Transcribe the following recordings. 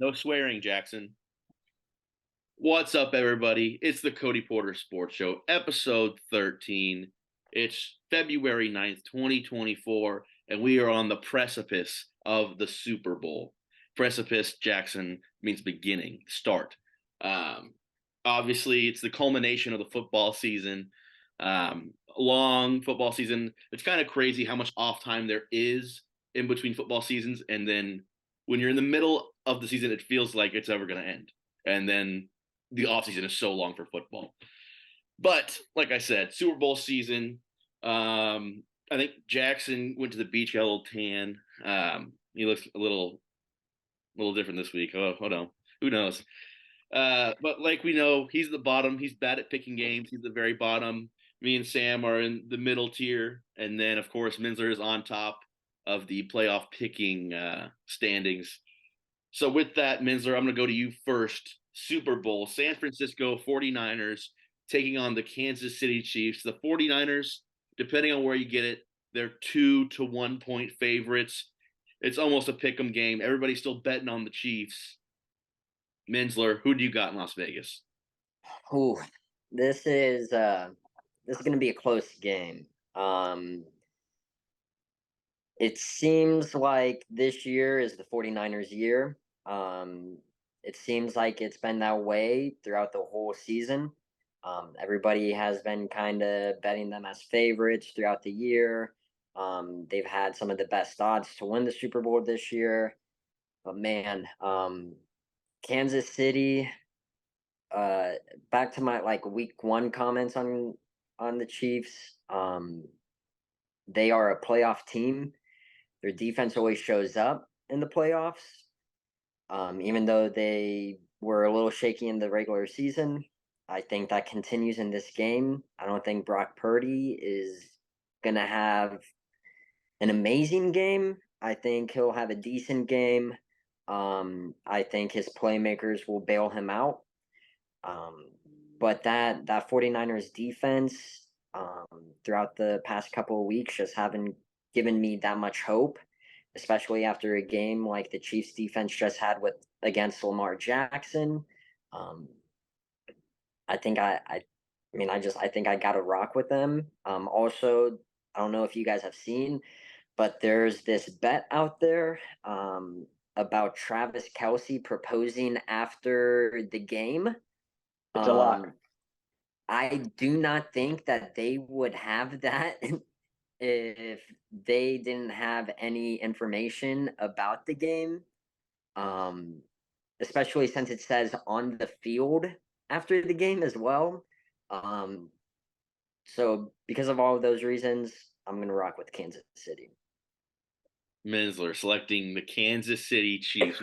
No swearing, Jackson. What's up, everybody? It's the Cody Porter Sports Show, episode 13. It's February 9th, 2024, and we are on the precipice of the Super Bowl. Precipice, Jackson, means beginning, start. Um, Obviously, it's the culmination of the football season. Long football season. It's kind of crazy how much off time there is in between football seasons. And then when you're in the middle of the season, it feels like it's ever going to end. And then the offseason is so long for football. But like I said, Super Bowl season. I think Jackson went to the beach, got a little tan. He looks a little different this week. Oh, hold on. Who knows? But like we know, he's the bottom. He's bad at picking games. He's the very bottom. Me and Sam are in the middle tier, and then of course Minsler is on top of the playoff picking standings. So with that, Minsler, I'm going to go to you first. Super Bowl, San Francisco 49ers taking on the Kansas City Chiefs. The 49ers, depending on where you get it, they're 2 to 1 point favorites. It's almost a pick 'em game. Everybody's still betting on the Chiefs. Minsler, who do you got in Las Vegas? Ooh, this is this is going to be a close game. Um, it seems like this year is the 49ers year. It seems like it's been that way throughout the whole season. Everybody has been kind of betting them as favorites throughout the year. They've had some of the best odds to win the Super Bowl this year. But man, Kansas City, uh back to my like week one comments on the Chiefs. They are a playoff team. Their defense always shows up in the playoffs. Even though they were a little shaky in the regular season, I think that continues in this game. I don't think Brock Purdy is gonna have an amazing game. I think he'll have a decent game. I think his playmakers will bail him out. Um, but that 49ers defense, throughout the past couple of weeks just haven't given me that much hope, especially after a game like the Chiefs defense just had with against Lamar Jackson. Um, I think I mean I think I got to rock with them. Also, I don't know if you guys have seen, but there's this bet out there about Travis Kelsey proposing after the game. It's a lock. um, I do not think that they would have that if they didn't have any information about the game. Um, Especially since it says on the field after the game as well. Um, so because of all of those reasons, I'm gonna rock with Kansas City. Minsler selecting the Kansas City Chiefs.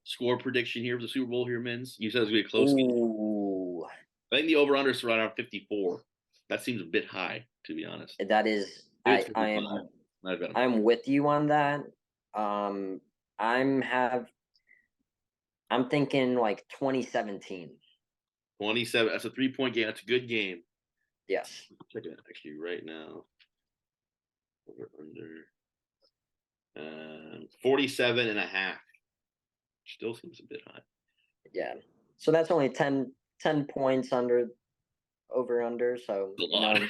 Score prediction here for the Super Bowl here, Mins. You said it was going to be a close game. Ooh, I think the over-under is around 54. That seems a bit high, to be honest. that is, It's I 55. am I've got 'em. I'm with you on that. Um, I'm have I'm thinking like 2017. 27. That's a 3 point game. That's a good game. Yes. I'm checking it actually right now. Over under 47 and a half. Still seems a bit high. Yeah. So that's only 10 points under over under. So It's a lot.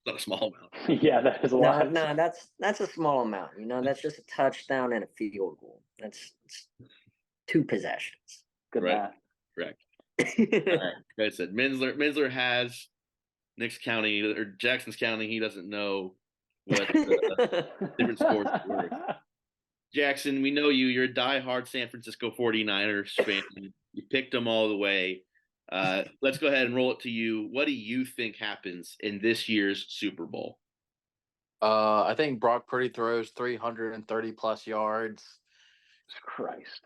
Not a small amount. Yeah, that is a no, lot. no, that's a small amount. That's just a touchdown and a field goal. That's two possessions. Good Right. math. Correct. All right. Like I said, Minsler has Nick's counting or Jackson's counting. He doesn't know what different scores were. Jackson, we know you. You're a diehard San Francisco 49ers fan. You picked them all the way. Let's go ahead and roll it to you. What do you think happens in this year's Super Bowl? I think Brock Purdy throws 330 plus yards. Christ.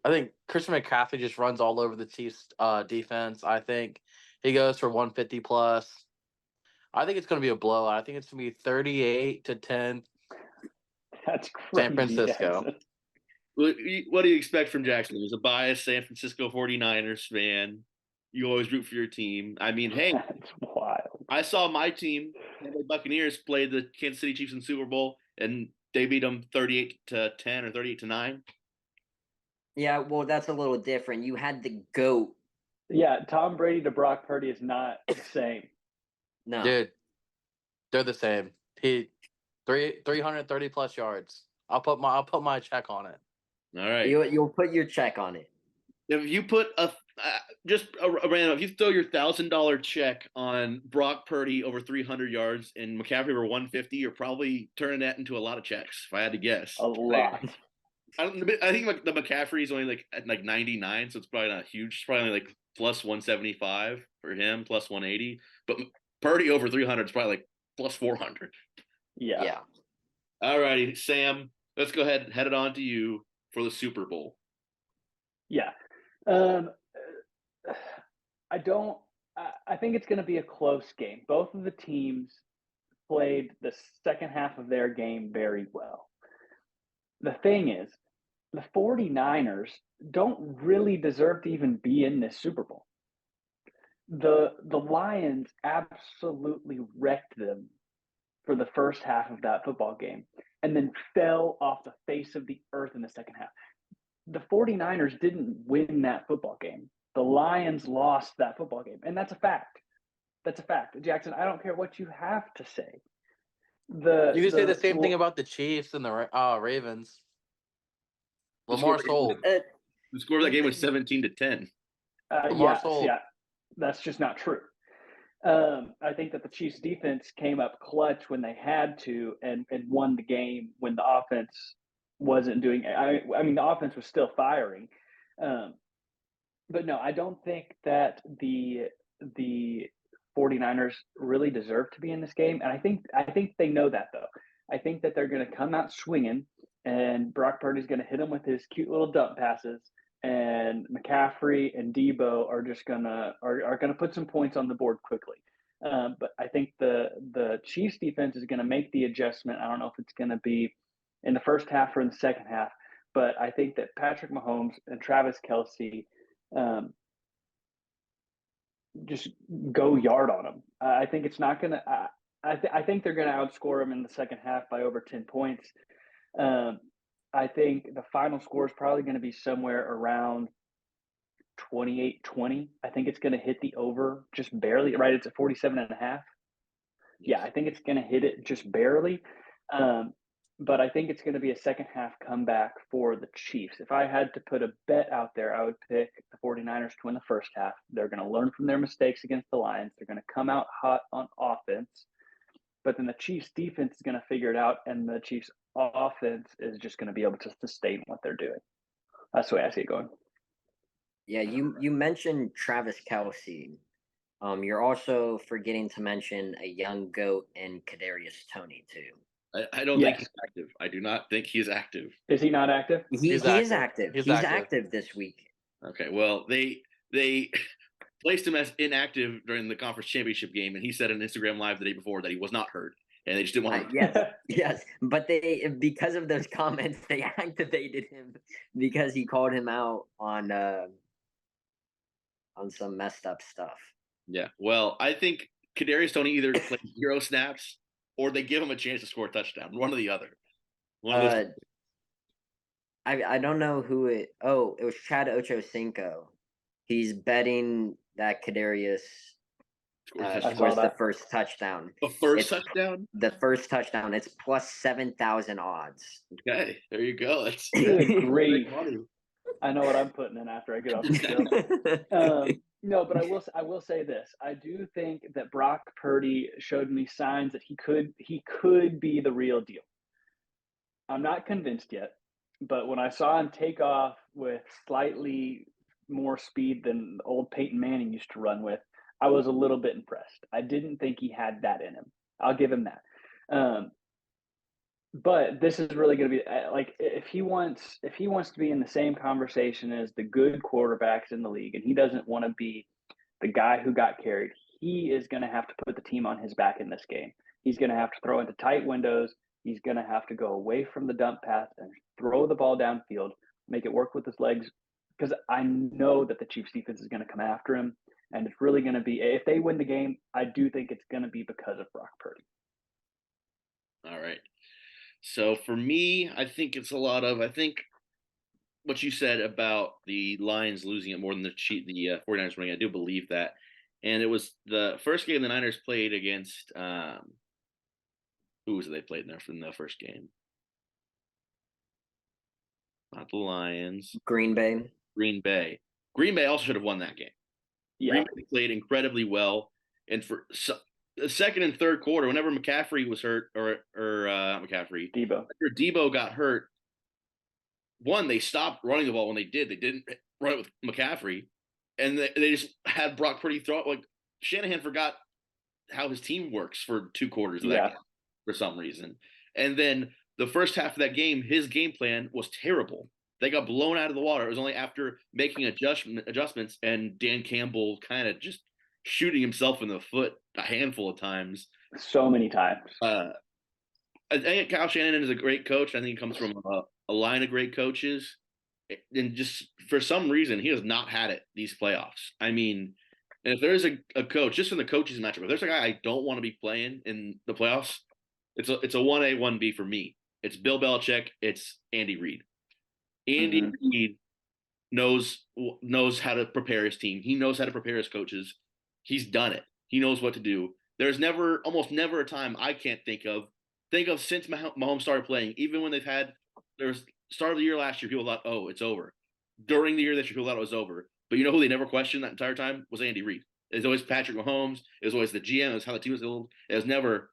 I think Christian McCaffrey just runs all over the Chiefs defense. I think he goes for 150 plus. I think it's going to be a blowout. I think it's going to be 38-10 That's crazy. San Francisco. Jackson. What do you expect from Jackson? He's a biased San Francisco 49ers fan. You always root for your team. I mean, hey, That's wild. I saw my team, the Buccaneers, play the Kansas City Chiefs in the Super Bowl, and they beat them 38-10 or 38-9. Yeah, well, that's a little different. You had the GOAT. Yeah, Tom Brady to Brock Purdy is not the same. No, Dude, they're the same. He 330 plus yards. I'll put my check on it. All right. you'll put your check on it. If you put just a random, if you throw your $1,000 check on Brock Purdy over 300 yards and McCaffrey over 150, you're probably turning that into a lot of checks. If I had to guess, A lot. I think the McCaffrey is only like at like 99, so it's probably not huge. It's probably like plus 175 for him, plus 180. But Purdy over 300 is probably like plus 400. Yeah. Yeah. All righty, Sam. Let's go ahead and head it on to you for the Super Bowl. Yeah. I don't. I think it's going to be a close game. Both of the teams played the second half of their game very well. The thing is, the 49ers don't really deserve to even be in this Super Bowl. The Lions absolutely wrecked them for the first half of that football game and then fell off the face of the earth in the second half. The 49ers didn't win that football game. The Lions lost that football game, and that's a fact. That's a fact. Jackson, I don't care what you have to say. You can say the same thing about the Chiefs and the Ravens. Lamar sold. The score of that game was 17-10. Yeah, that's just not true. I think that the Chiefs defense came up clutch when they had to and won the game when the offense wasn't doing. I mean, the offense was still firing, but no, I don't think that the 49ers really deserve to be in this game, and I think they know that though. I think that they're going to come out swinging, and Brock Purdy's going to hit them with his cute little dump passes, and McCaffrey and Debo are just gonna put some points on the board quickly. But I think the Chiefs defense is going to make the adjustment. I don't know if it's going to be in the first half or in the second half, but I think that Patrick Mahomes and Travis Kelce just go yard on them. I think it's not going to. I think they're going to outscore them in the second half by over 10 points. I think the final score is probably going to be somewhere around 28-20. I think it's going to hit the over just barely, right? It's at 47.5. Yeah, I think it's going to hit it just barely. But I think it's going to be a second half comeback for the Chiefs. If I had to put a bet out there, I would pick the 49ers to win the first half. They're going to learn from their mistakes against the Lions. They're going to come out hot on offense. But then the Chiefs defense is going to figure it out, and the Chiefs offense is just going to be able to sustain what they're doing. That's the way I see it going. Yeah, you mentioned Travis Kelce. You're also forgetting to mention a young GOAT in Kadarius Toney too. I don't think he's active. I do not think he's active. Is he not active? He is active. He's active this week. Okay, well they placed him as inactive during the conference championship game, and he said on Instagram Live the day before that he was not hurt, and they just didn't want him. Yes, but because of those comments, they activated him because he called him out on some messed up stuff. Yeah, well, I think Kadarius Toney either plays 0 snaps or they give him a chance to score a touchdown. One or the other. I don't know who it. Oh, it was Chad Ochocinco. He's betting that Kadarius scores the first touchdown. The first touchdown? The first touchdown. It's plus 7,000 odds. Okay, there you go. That's great. I know what I'm putting in after I get off the show. No, but I will say this. I do think that Brock Purdy showed me signs that he could be the real deal. I'm not convinced yet, but when I saw him take off with slightly more speed than old Peyton Manning used to run with, I was a little bit impressed. I didn't think he had that in him. I'll give him that. But this is really going to be like if he wants to be in the same conversation as the good quarterbacks in the league, and he doesn't want to be the guy who got carried, he is going to have to put the team on his back in this game. He's going to have to throw into tight windows. He's going to have to go away from the dump pass and throw the ball downfield, make it work with his legs, because I know that the Chiefs defense is going to come after him, and it's really going to be, if they win the game, I do think it's going to be because of Brock Purdy. All right. So for me, I think it's a lot of, I think what you said about the Lions losing it more than the 49ers winning. I do believe that. And it was the first game the Niners played against who was it they played in the first game? Not the Lions. Green Bay. Green Bay. Green Bay also should have won that game. Yeah. Green Bay played incredibly well, and for the second and third quarter, whenever McCaffrey was hurt, or not McCaffrey, Debo. after Debo got hurt, one, they stopped running the ball when they did. They didn't run it with McCaffrey, and they just had Brock Purdy throw it. Like Shanahan forgot how his team works for 2 quarters of that game for some reason. And then the first half of that game, his game plan was terrible. They got blown out of the water. It was only after making adjustments and Dan Campbell kind of just shooting himself in the foot a handful of times. So many times. I think Kyle Shanahan is a great coach. I think he comes from a line of great coaches. And just for some reason, he has not had it these playoffs. I mean, and if there's a coach, just in the coaches matchup, if there's a guy I don't want to be playing in the playoffs, it's a 1A, 1B for me. It's Bill Belichick. It's Andy Reid. Andy Reid knows how to prepare his team. He knows how to prepare his coaches. He's done it. He knows what to do. There's almost never a time I can't think of since Mahomes started playing, even when there's start of the year last year, people thought, oh, it's over. During the year this year, people thought it was over. But you know who they never questioned that entire time? Was Andy Reid. It was always Patrick Mahomes. It was always the GM. It was how the team was built. It was never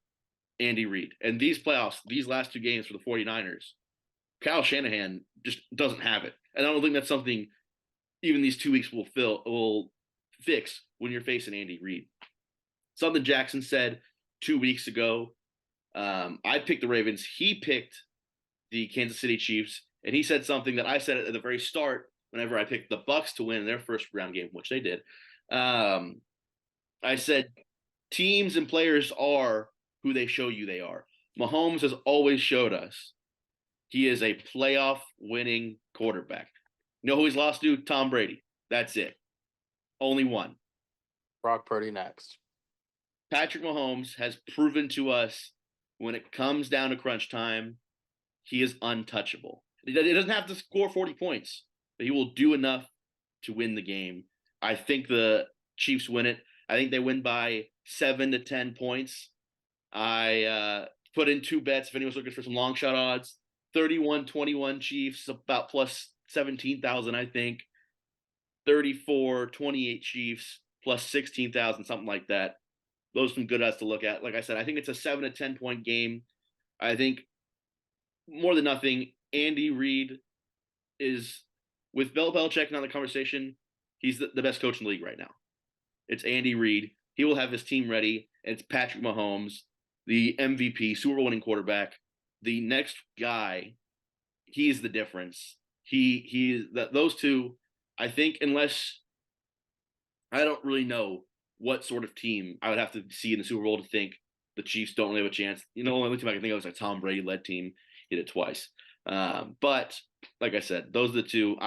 Andy Reid. And these playoffs, these last 2 games for the 49ers, Kyle Shanahan just doesn't have it. And I don't think that's something even these 2 weeks will fix when you're facing Andy Reid. Something Jackson said 2 weeks ago. I picked the Ravens. He picked the Kansas City Chiefs. And he said something that I said at the very start whenever I picked the Bucs to win their first round game, which they did. I said teams and players are who they show you they are. Mahomes has always showed us he is a playoff winning quarterback. You know who he's lost to? Tom Brady. That's it. Only one. Brock Purdy next. Patrick Mahomes has proven to us when it comes down to crunch time, he is untouchable. He doesn't have to score 40 points, but he will do enough to win the game. I think the Chiefs win it. I think they win by 7 to 10 points. I put in 2 bets if anyone's looking for some long shot odds. 31-21 Chiefs, about plus 17,000, I think. 34-28 Chiefs, plus 16,000, something like that. Those are some good odds to look at. Like I said, I think it's a 7 to 10 point game. I think more than nothing, Andy Reid is, with Bill Belichick not in the conversation, he's the best coach in the league right now. It's Andy Reid. He will have his team ready. It's Patrick Mahomes, the MVP, Super Bowl winning quarterback. The next guy, he's the difference. Those two, I think, unless I don't really know what sort of team I would have to see in the Super Bowl to think the Chiefs don't really have a chance. You know, the only team I can think of is a Tom Brady led team. He did it twice. But like I said, those are the two.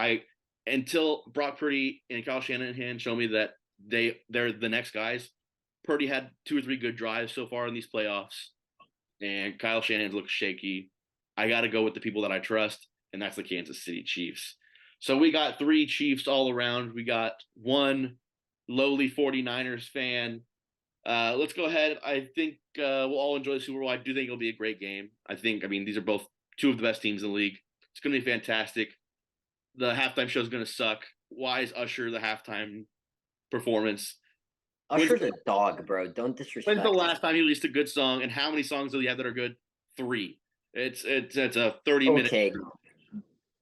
Until Brock Purdy and Kyle Shanahan show me that they're the next guys. Purdy had 2 or 3 good drives so far in these playoffs, and Kyle Shanahan looks shaky. I got to go with the people that I trust, and that's the Kansas City Chiefs. So we got 3 Chiefs all around. We got 1 lowly 49ers fan. Let's go ahead. I think we'll all enjoy the Super Bowl. I do think it'll be a great game. These are both 2 of the best teams in the league. It's going to be fantastic. The halftime show is going to suck. Why is Usher the halftime performance? Usher's a dog, bro. Don't disrespect. When's the last time he released a good song? And how many songs do you have that are good? 3. It's a 30-minute. Okay.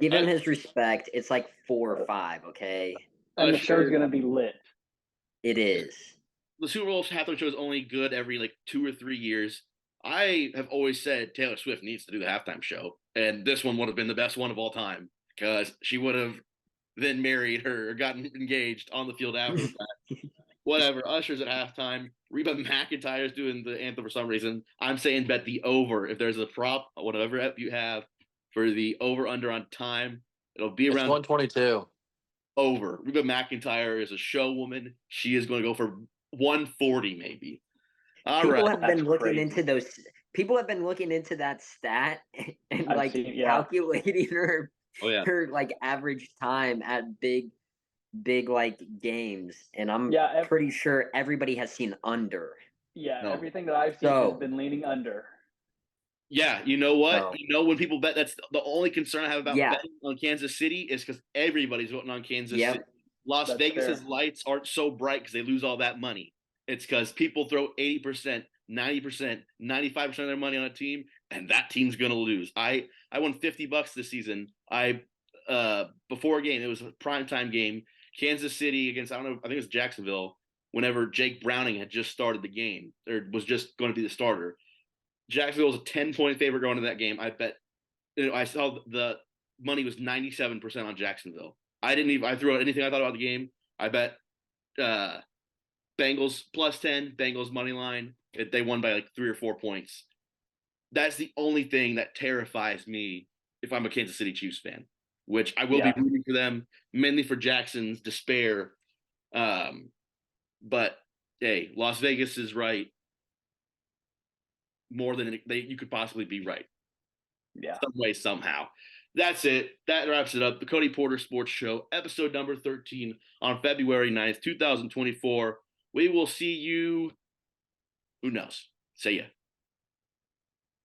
Give him his respect. It's like 4 or 5. Okay. And the show's going to be lit. It is. The Super Bowl halftime show is only good every 2 or 3 years. I have always said Taylor Swift needs to do the halftime show, and this one would have been the best one of all time because she would have then married her or gotten engaged on the field after that. Whatever. Usher's at halftime. Reba McEntire's doing the anthem for some reason. I'm saying bet the over. If there's a prop, whatever app you have for the over-under on time, it'll be around 122. Over. Reba McEntire is a show woman. She is going to go for 140 maybe. People have been looking into those. People have been looking into that stat and calculating her Oh, yeah. her like average time at big like games, and I'm Yeah, pretty sure everybody has seen under. yeah. No. Everything that I've seen has So- been leaning under. Yeah, you know what? So- You know when people bet, that's the only concern I have about Yeah. betting on Kansas City is because everybody's voting on Kansas Yep. City. Las That's Vegas's fair. lights aren't so bright because they lose all that money. It's because people throw 80%, 90%, 95% of their money on a team, and that team's gonna lose. I won $50 this season. Before a game, it was a primetime game, Kansas City against, I don't know, I think it was Jacksonville, whenever Jake Browning had just started the game, or was just going to be the starter. Jacksonville was a 10-point favorite going into that game. I bet, I saw the money was 97% on Jacksonville. I threw out anything I thought about the game. I bet Bengals +10, Bengals money line. They won by like 3 or 4 points. That's the only thing that terrifies me if I'm a Kansas City Chiefs fan, which I will be rooting for them, mainly for Jackson's despair. But hey, Las Vegas is right more than you could possibly be right. Yeah. Some way, somehow. That's it. That wraps it up. The Cody Porter Sports Show, episode number 13 on February 9th, 2024. We will see you. Who knows? See ya.